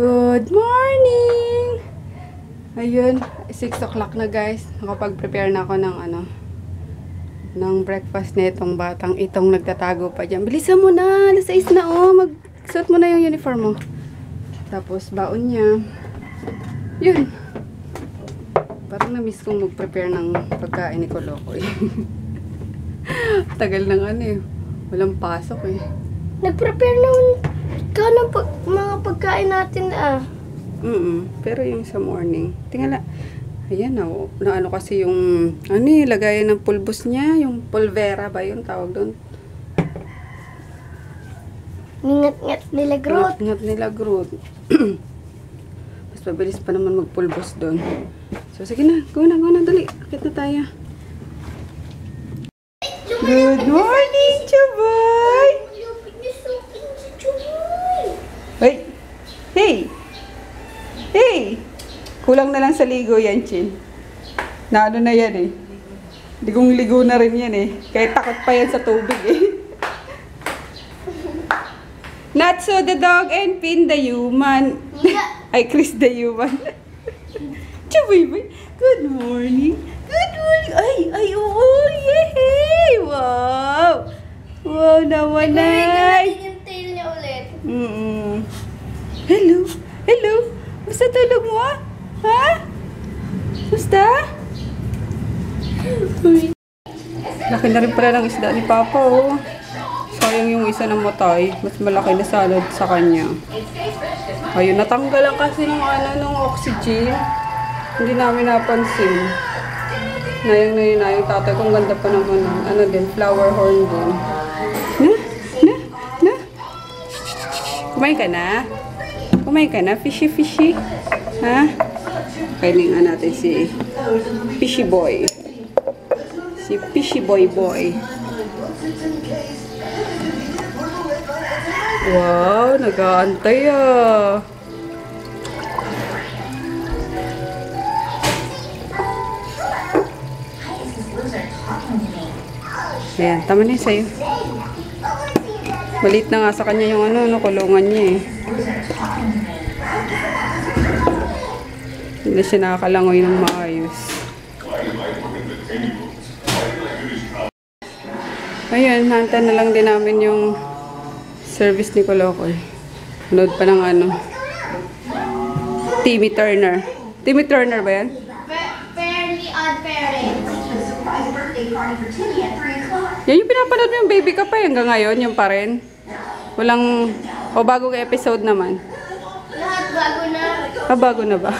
Good morning! Ayun, 6 o'clock na guys. Nakapag-prepare na ako ng breakfast na itong batang itong nagtatago pa dyan. Bilisan mo na! Alas 6 na oh! Magsuot mo na yung uniform mo. Tapos baon niya. Yun! Parang na-miss kong mag-prepare ng pagkain ni Kolokoy. Tagal ng walang pasok eh. Nag-prepare naman ka ng mga pagkain natin Pero yung sa morning, tingala. Ayan na kasi yung, lagayan ng pulbos niya, yung pulvera ba yung tawag doon? Ningat-ngat nila Groot. Ningat nila Groot. Mas mabilis pa naman magpulbos doon. So, sige na, go na, dali. Akit na tayo. Good morning, Chubay! Wait! Hey! Hey! Kulang na lang sa ligo yan, Chin. Na na yan eh. Ligong-ligo na rin yan eh. Kahit takot pa yan sa tubig eh. Natso the dog and Pin the human. Ay, Chris the human. Chubay, good morning. Good morning. Ay, oo, yay! Wow! Wow, nawanay! Yung tail niya ulit. Hello? Hello? Basta tulog mo? Ha? Basta? Laki na rin pala ng isda ni Papa, oh. Sayang yung isa na matay. Mas malaki na salad sa kanya. Ayun, natanggalan kasi ng oxygen. Hindi namin napansin. Nayang tatay kung ganda pa naman. Flower horn din. Na? Kumain ka na? Kumain ka na? Fishy? Ha? Kailangan natin si Fishy Boy. Si Fishy Boy. Wow, nag-aantay ah. Ayan, tama na yun sa'yo. Maliit na nga sa kanya yung kulungan niya eh. Hindi siya nakakalangoy ng maayos. Ayun, hanta na lang din namin yung service ni Kolokoy. Manood pa ng Timmy Turner. Timmy Turner ba yan? Fairly Odd Parents. Yan yung pinapanood mo yung baby ka pa hanggang ngayon, yung pa rin. Walang, bagong episode naman. Lahat bago na. Bago na ba?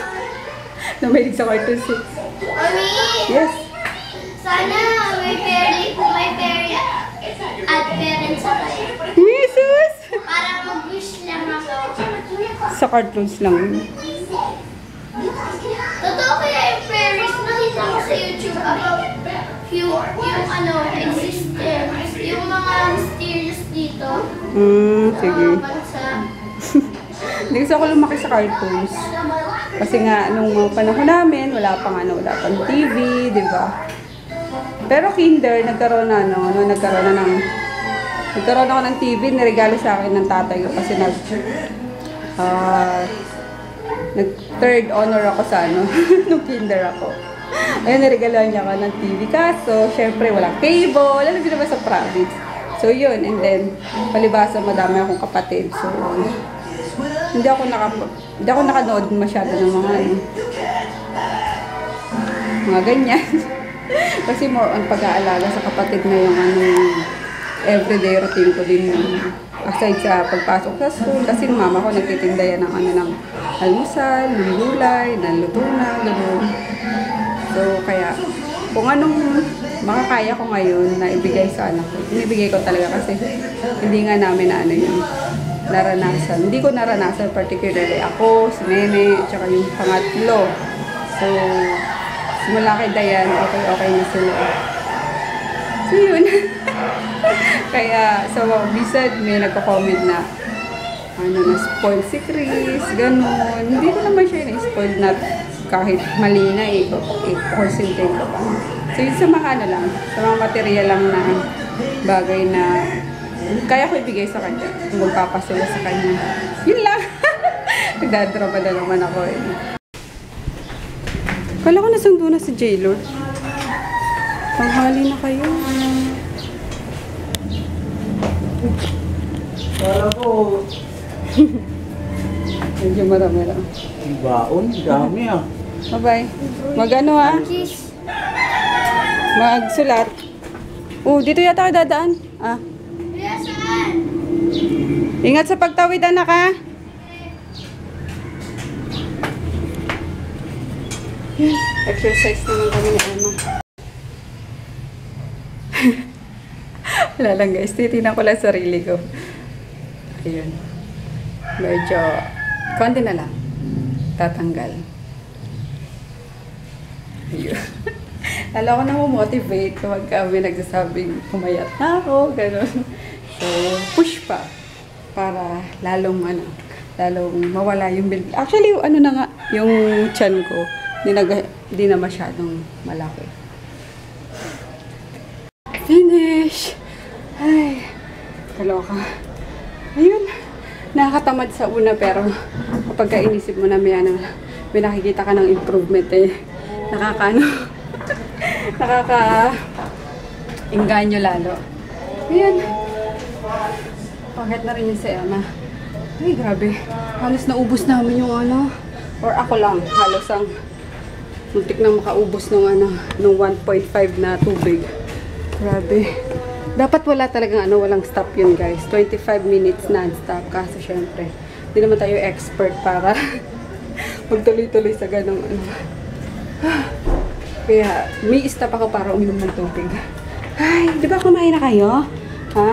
Namahilig sa cartoons eh. Mami! Yes. Sana may Fairly Odd Parents ako. Jesus! Para mag-wish lang ako. Sa cartoons lang. Totoo kaya yung fairies nakita ko sa YouTube about yung existence, yung mga mysterious dito. Sige. Mga bansa. Hindi kasi ako lumaki sa cartoons. Kasi nga, nung mga panahon namin, wala pang TV, di ba? Pero kinder, nagkaroon ako ng TV, niregalo sa akin ng tatay ko kasi nag-third honor ako sa nung kinder ako. Ayun, niregaluhan niya ako ng TV. Kaso, syempre, walang cable. Alam mo ba sa province? So, yun. And then, palibasa, madami akong kapatid. So, hindi ako nakanood masyado ng mga ganyan. Kasi more on pag-aalaga sa kapatid na yung everyday routine ko din aside sa pagpasok sa school. Kasi mama ko nagtitinda yan ng almusal, ng gulay, ng luto na, gano'n. So, kaya, kung anong makakaya ko ngayon na ibigay sa anak ko, inibigay ko talaga kasi hindi nga namin naranasan. Hindi ko naranasan particularly ako, si Nene, tsaka yung pangatlo. So, simula kay Dayan, okay na sila. So, yun. Kaya, bisan may nagko-comment na na-spoil si Chris, gano'n. Hindi ko naman siya na-spoil na kahit mali na concentrate ko pa. So, yun sa mga sa mga material lang na bagay na kaya ko ibigay sa kanya. Kung magpapasula sa kanya. Yun lang. Dadrama na naman ako eh. Kala ko nasundo na si J-Lord. Panghali na kayo. Para ko. Medyo marami lang. Baon, dami ah. Bye-bye. Mag-ano ha? Kiss. Magsulat. Oh, dito yata ako dadaan. Ah. Kuya, saan? Ingat sa pagtawid, anak ha? Exercise naman kami ni Emma. Wala lang guys, titinan ko lang sarili ko. Ayun. Medyo, konti na lang. Tatanggal. Ayun. Lalo ko na motivate kapag kami nagsasabing pumayat na ako, gano'n. So, push pa. Para lalong mawala yung build. Actually, ano na nga, yung chan ko, di na masyadong malaki. Finish! Ay, kaloka. Ayun, nakakatamad sa una pero kapag inisip mo na may nakikita ka ng improvement eh, nakaka-inganyo lalo. Ayun. Pangit na rin yun sa Emma. Ay, grabe. Halos naubos namin yung or ako lang, halos ang muntik na makaubos ng 1.5 na tubig. Grabe. Dapat wala talagang walang stop yun guys. 25 minutes non-stop. Kasi syempre, hindi naman tayo expert para magtuloy-tuloy sa ganong Kaya, may stop ako para uminom ng tubig. Ay, di ba kumain na kayo? Ha?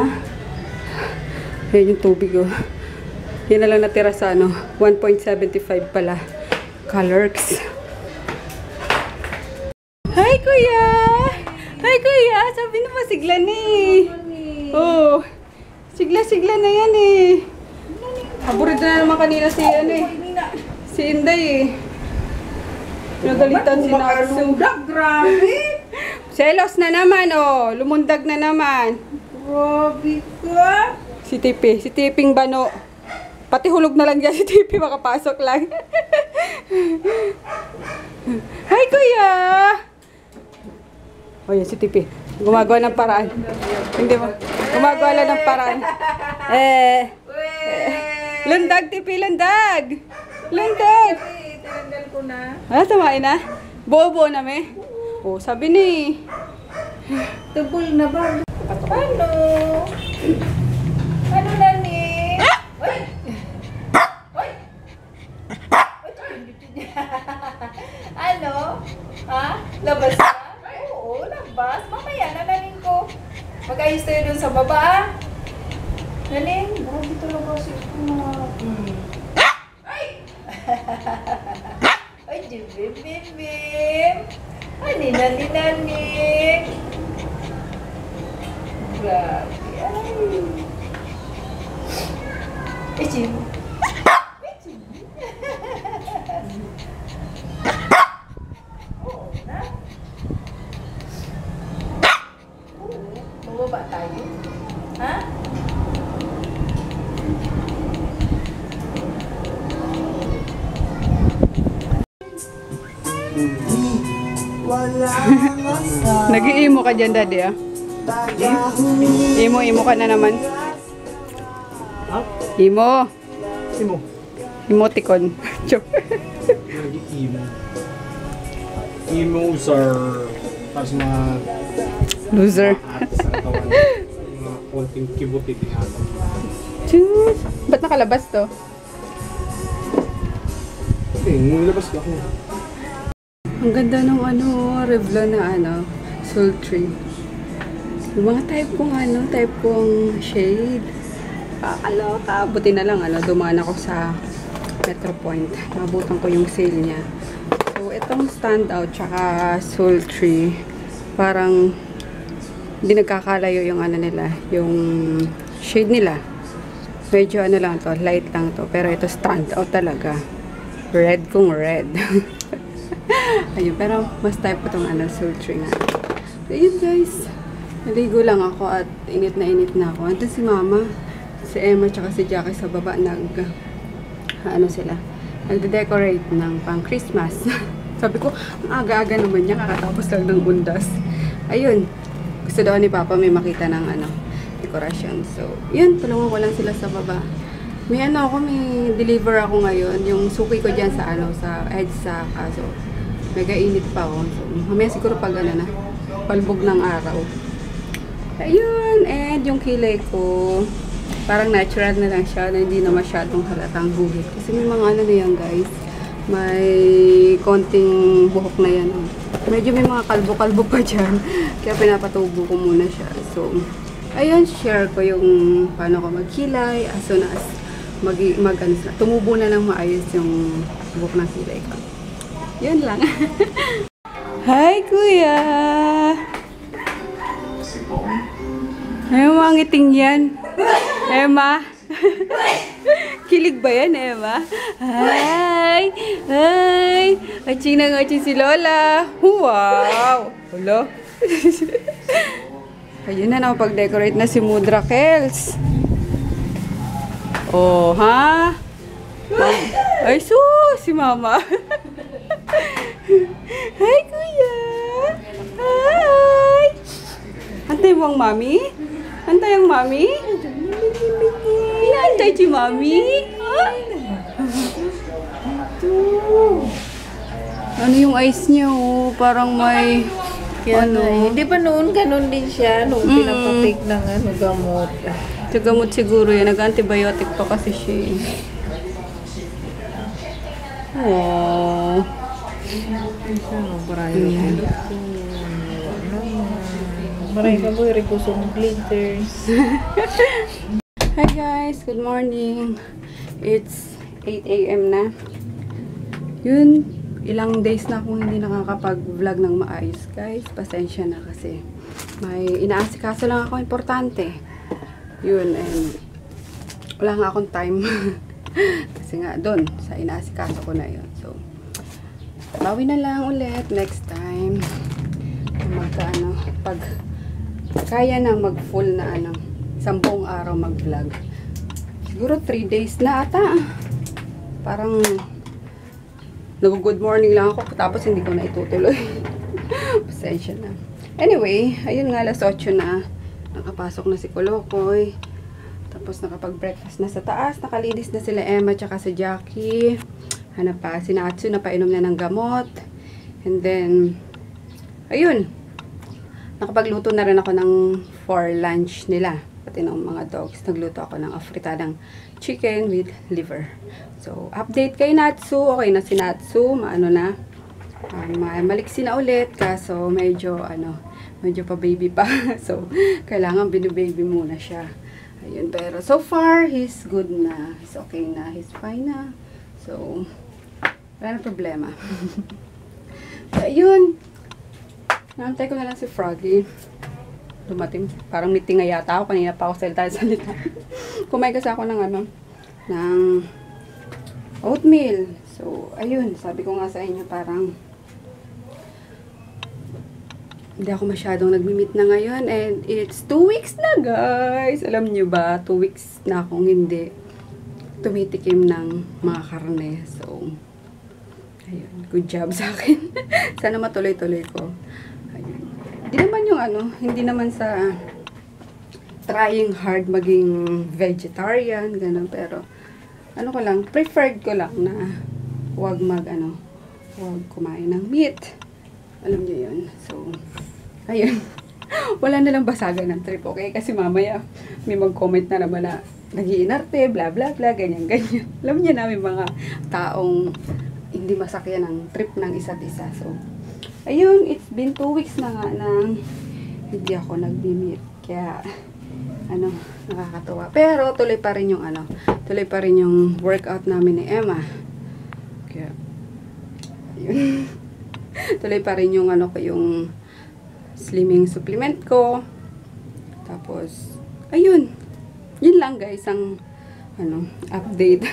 Ayan yung tubig oh. Yan na lang natira sa 1.75 pala. Colors. Hi kuya! Hi kuya! Sabi na pa sigla ni. Oh. Sigla-sigla na yan eh. Aburid na naman kanina si si Inday eh. Nagalitan si Naksu. Grabe! Selos na naman oh. Lumundag na naman. Grabe ka! Si Tiping Bano. Pati hulog na lang dyan si Tipi, makapasok lang. Hi, kuya! O yan, si Tipi. Gumagawa ng paraan. Hindi mo. Gumagawa lang ng paraan. Lundag, Tipi, lundag! Lundag! Tinanggal ko na. Samain na? Buo-buo na, me? O, sabi ni. Tubol na ba? Ano? Ano na ni? Uy! Uy! Ano? Ha? Labas na? Oo, labas. Mamaya na nanin ko. Mag-ayos tayo dun sa baba, ah. Nanin? Grabe talaga si Ay! Ay, bim. Ay, nani. Grabe. Ay. Echim. Oo na. Oo. Bumaba tayo. Ha? Nag-iimo ka dyan, daddy, ah. Imo ka na naman. Ha? Imo. Imo. Emoticon. Joke. Imo. Emos are para sa mga Loser. artist sa katawan. Mga konting kibuti tinatawag. Chus. Ba't nakalabas to? Okay, nilabas ko ako. Ang ganda ng Revlon na sultry. Yung mga type kong shade. Kakaloka. Buti na lang, dumaan ako sa Metro Point. Mabutan ko yung sale niya. So, itong standout, tsaka sultry, parang hindi nagkakalayo yung nila, yung shade nila. Medyo lang to, light lang to. Pero ito standout talaga. Red kung red. Ayun, pero mas type ko itong sultry nga. So, yun guys. Naligo lang ako at init na ako. Andun si Mama, si Emma, tsaka si Jackie sa baba. Sila. nagde-decorate ng pang Christmas. Sabi ko, ang aga-aga naman niya, kakatapos lang ng undas. Ayun, gusto daw ni Papa may makita ng dekorasyon. So, yun, tulungan ko lang sila sa baba. May may deliver ako ngayon, yung suki ko dyan sa sa EDSA, kaso mega init pa ako. So, mamaya siguro pag palbog ng araw. Ayun, and yung kilay ko, parang natural na lang siya, na hindi na masyadong halatang guhit. Kasi may mga na yan guys, may konting buhok na yan. Medyo may mga kalbo-kalbo pa dyan, kaya pinapatubo ko muna siya. So, ayun, share ko yung paano ko magkilay, as soon as tumubo na lang maayos yung buhok ng kilay ko. Yun lang. Hi, Kuya! Ay, mga ngiting yan. Emma? Kilig ba yan, Emma? Hi! Hi! Aching na ngaching si Lola. Wow! Hello? Ayun na, nakapag-decorate na si Mudra Kels. Oh, ha? Ay, si Mama. Hi, Kuya! Hi! Antay mo ang Mami? Antay ang Mami? Antay si Mami? Ano yung eyes niya, oh? Parang may... Hindi ba noon ganun din siya nung pinapatake ng gamot? Sa gamot siguro yan. Nag-antibiotic pa kasi siya. Oh. Maray ka mo, kusong glitters. Hi guys, good morning. It's 8 AM na. Yun, ilang days na akong hindi nakakapag-vlog ng maayos guys. Pasensya na kasi may inaasikaso lang ako importante. Yun, and wala nga akong time. Kasi nga doon, sa inaasikaso ko na yun. So, bawi na lang ulit next time. Pag kaya nang mag-full na isang buong araw mag-vlog. Siguro 3 days na ata. Parang nag-good morning lang ako tapos hindi ko na itutuloy. Pasensya na. Anyway, ayun nga, alas 8 na. Nakapasok na si Kolokoy. Tapos nakapag-breakfast na sa taas. Nakalinis na sila Emma tsaka si Jackie. Hanap pa si Natsu, napainom na ng gamot. And then, ayun. Nakapagluto na rin ako ng for lunch nila. Pati ng mga dogs. Nagluto ako ng afritadang chicken with liver. So, update kay Natsu. Okay na si Natsu. Maliksi na ulit. Kaso, medyo pa baby pa. So, kailangan binu-baby muna siya. Ayun. Pero, so far, he's good na. He's okay na. He's fine na. So, wala na problema. So, ayun. Naantay ko na lang si Froggy. Dumating. Parang meeting nga yata ako. Kanina pa ako salita. Kumain kasi ako ng oatmeal. So, ayun. Sabi ko nga sa inyo, parang hindi ako masyadong nagmi-meet na ngayon. And it's 2 weeks na, guys. Alam niyo ba? 2 weeks na akong hindi tumitikim ng mga karne. So, ayun. Good job sa akin. Sana matuloy-tuloy ko. Ayun. Hindi naman yung hindi naman sa trying hard maging vegetarian, ganun. Pero, ko lang, preferred ko lang na huwag huwag kumain ng meat. Alam niyo yun. So, ayun. Wala na lang basagan ng trip, okay? Kasi mamaya, may mag-comment na naman na nag-iinarte, bla bla bla, ganyan. Alam niyo na, may mga taong hindi masakyan ng trip ng isa't isa. So, ayun, it's been 2 weeks na nga nang hindi ako nag-meet. Kaya, nakakatuwa. Pero, tuloy pa rin yung workout namin ni Emma. Kaya, ayun. Tuloy pa rin yung yung slimming supplement ko. Tapos, ayun. Yun lang guys, ang update.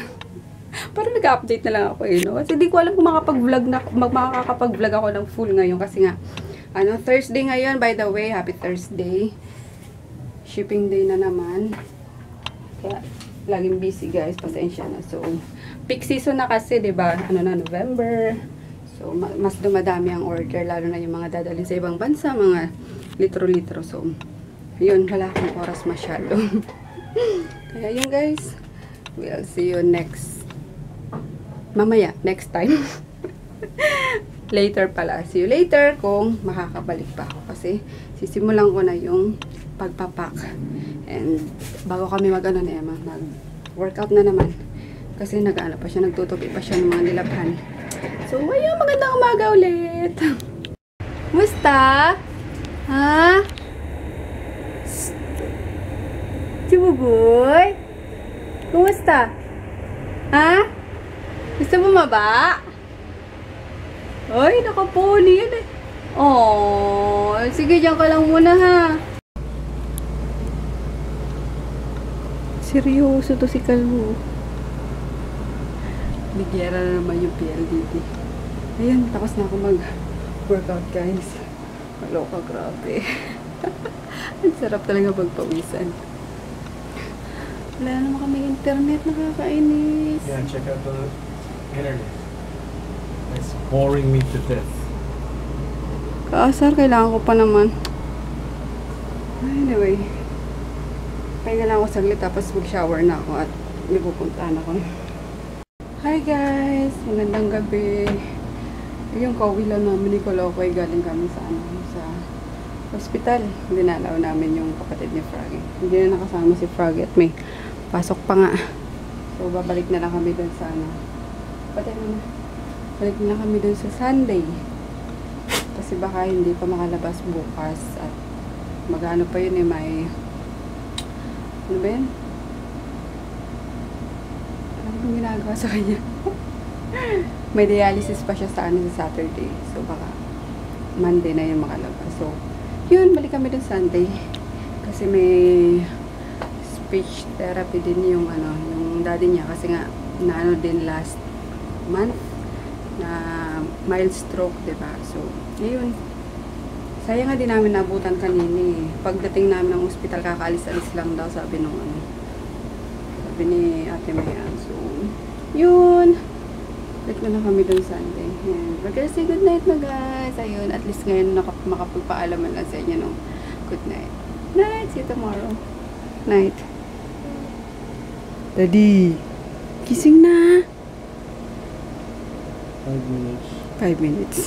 Parang nag-update na lang ako no? Kasi di ko alam kung makakapag-vlog ako ng full ngayon. Kasi nga, Thursday ngayon, by the way, happy Thursday. Shipping day na naman. Kaya, laging busy guys, pasensya na. So, peak season na kasi, 'di ba? Ano na, November. So, mas dumadami ang order, lalo na yung mga dadalhin sa ibang bansa, mga litro-litro. So, yun, wala akong oras masyado. Kaya yun guys, we'll see you mamaya, next time. Later pala. See you later kung makakabalik pa ako. Kasi sisimulan ko na yung pagpapak. And bago kami mag-workout na naman. Kasi nag-ano pa siya, nagtutupi pa siya ng mga nilabhan. So, ayun, magandang umaga ulit. Musta? Ha? Si Bugoy? Kumusta? Ha? Gusto mo maba? Ay, nakaponi yan eh. Oh, sige, dyan ka lang muna ha. Seryoso to si Kalmo. Bigyan na naman yung PLDT. Ayan, tapos na ako mag-workout guys. Maloka, grabe. Ang sarap talaga magpawisan. Wala naman kami internet, nakakainis. Yeah, check out the internet. It's boring me to death. Kaasar, kailangan ko pa naman. Anyway, pahinga lang ako saglit tapos mag-shower na ako at may pupuntahan ako. Hi guys! Magandang gabi. Yung kauwi lang namin ni Kolokoy, galing kami sa hospital. Dinalaw namin yung kapatid ni Froggy. Hindi na nakasama si Froggy at may pasok pa nga. So babalik na lang kami dun sa balik na lang kami dun sa Sunday. Kasi baka hindi pa makalabas bukas at magano pa yun may ano ba yun? Yung ginagawa sa kanya. May dialysis pa siya sa Saturday. So, baka Monday na yung makalabas. So, yun, balik kami dun Sunday. Kasi may speech therapy din yung daddy niya. Kasi nga, din last month na mild stroke, diba? So, yun. Sayang nga din namin nabutan kanini. Pagdating namin ng ospital, kakaalis-alis lang daw, sabi nung sabi ni Ate Mayan. So, yun. Balik na lang kami dun Sunday. Ayan. We're gonna say good night na guys. Ayun, at least ngayon makapagpaalaman lang sa inyo ng good night. Night, see you tomorrow. Night. Daddy, kissing na. 5 minutes. 5 minutes.